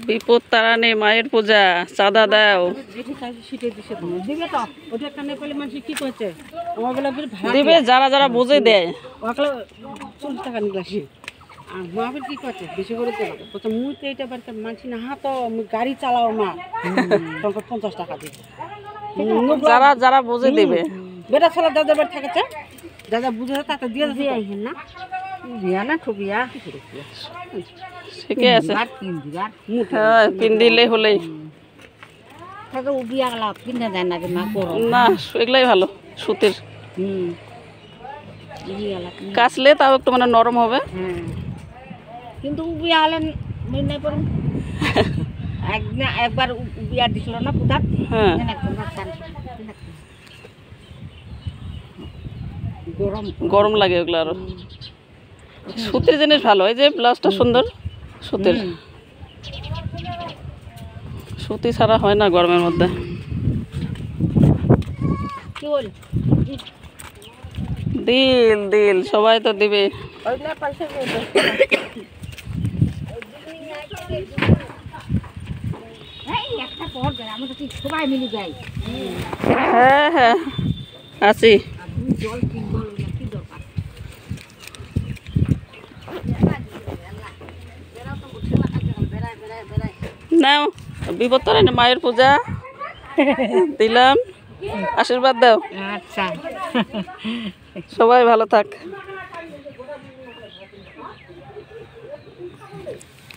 বিপদ তারানি মায়ের পূজা, চাঁদা দাও। দিবে যারা যারা বুঝে দেয়। 40 টাকা নিলাসি আর মাপের কি করছে বেশি করে দেবো প্রথম মুই তো এটা বাড়িতে মানছি না হ্যাঁ তো গাড়ি চালাও মা তখন 50 টাকা দিবে যারা যারা বুঝে দেবে। বেটা ছেলে দাদার বাড়ি থাকেছে দাদা বুঝে তাতে দিয়ে দিয়ে আইহেন না বিয়া না ঠুবিয়া ঠিকই আছে। হ্যাঁ পিন দিলে হলেই থাকে উবিয়া গেলা পিনে যায় না রে মা করো না, এগুলাই ভালো সুতির। কাচলে তাও একটু মানে নরম হবে। কিন্তু উবিয়া হলেন নাই পড়ুন একবার উবিয়া দিছিল না পুতাত। হ্যাঁ গরম গরম লাগে ওগুলো আরো। সুতির জিনিস ভালো, এই যে ব্লাউজটা সুন্দর সুতির। সুতি ছাড়া হয় না গরমের মধ্যে। কি বল দিল দিল সবাই তো দিবে। সবাই মিলে যাই। হ্যাঁ হ্যাঁ আছি। জল কিনবো কি দরকার নাও বিপদ তারানি মায়ের পূজা দিলাম, আশীর্বাদ দাও। আচ্ছা সবাই ভালো থাক।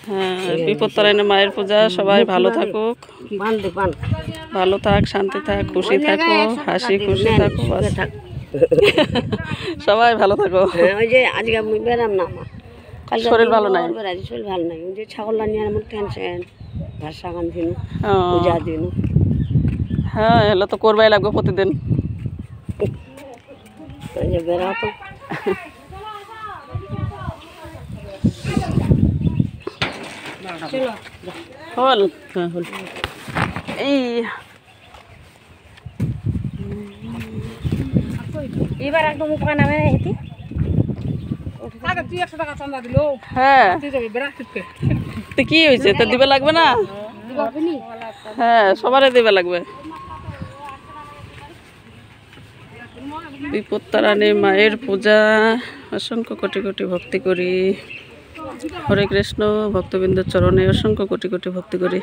হ্যাঁ বিপদ তারানি মায়ের পূজা, সবাই ভালো থাকুক, ভালো থাক, শান্তি থাক, খুশি থাকো, হাসি খুশি থাকো, সবাই ভালো থাকো। ওই যে আজকে আমি বেরাম না আমার শরীর ভালো নাই, শরীর ভালো নাই। ওই যে ছাগল নিয়ে আমার টেনশন ভাষা গান দিন পূজা দিন। হ্যাঁ এগুলো তো করবাই লাগবে প্রতিদিন। বেড়া তো হল হল এই এবার একদম উপকার নামে হেঁটি হ্যাঁ তো কি হয়েছে, তো দিবে লাগবে না? হ্যাঁ সবারই দিবে লাগবে। বিপদ তারানি মায়ের পূজা, অসংখ্য কোটি কোটি ভক্তি করি। হরে কৃষ্ণ, ভক্তবৃন্দের চরণে অসংখ্য কোটি কোটি ভক্তি করি।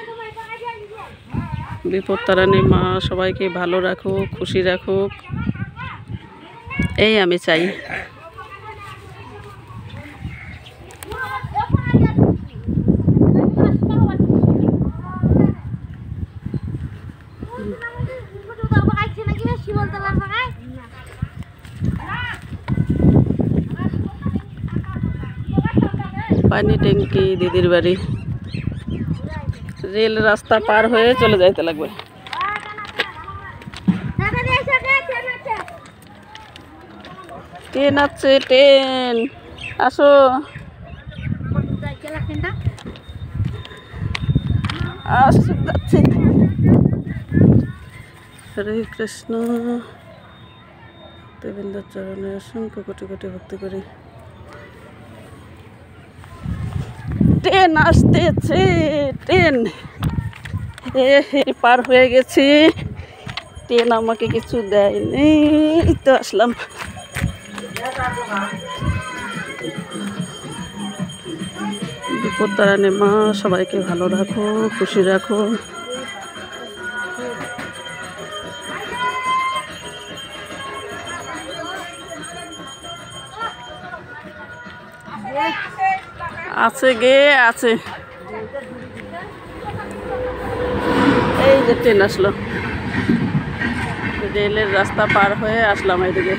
বিপদ তারানি মা সবাইকে ভালো রাখুক, খুশি রাখুক, এই আমি চাই। পানি ট্যাঙ্কি দিদির বাড়ি, রেল রাস্তা পার হয়ে চলে যাইতে লাগবে। ট্রেন আছে, ট্রেন আসো। যাচ্ছে। হরে কৃষ্ণ, দেবেন্দ্র চরণে অসংখ্য কোটি কোটি ভক্তি করি। ট্রেন আসতেছে, ট্রেন পার হয়ে গেছি। ট্রেন আমাকে কিছু দেয়নি, তো আসলাম। বিপদ তারানি মা সবাইকে ভালো রাখো, খুশি রাখো। আছে গে আছে, এই যে ট্রেন আসলো, রেলের রাস্তা পার হয়ে আসলাম এইদিকে।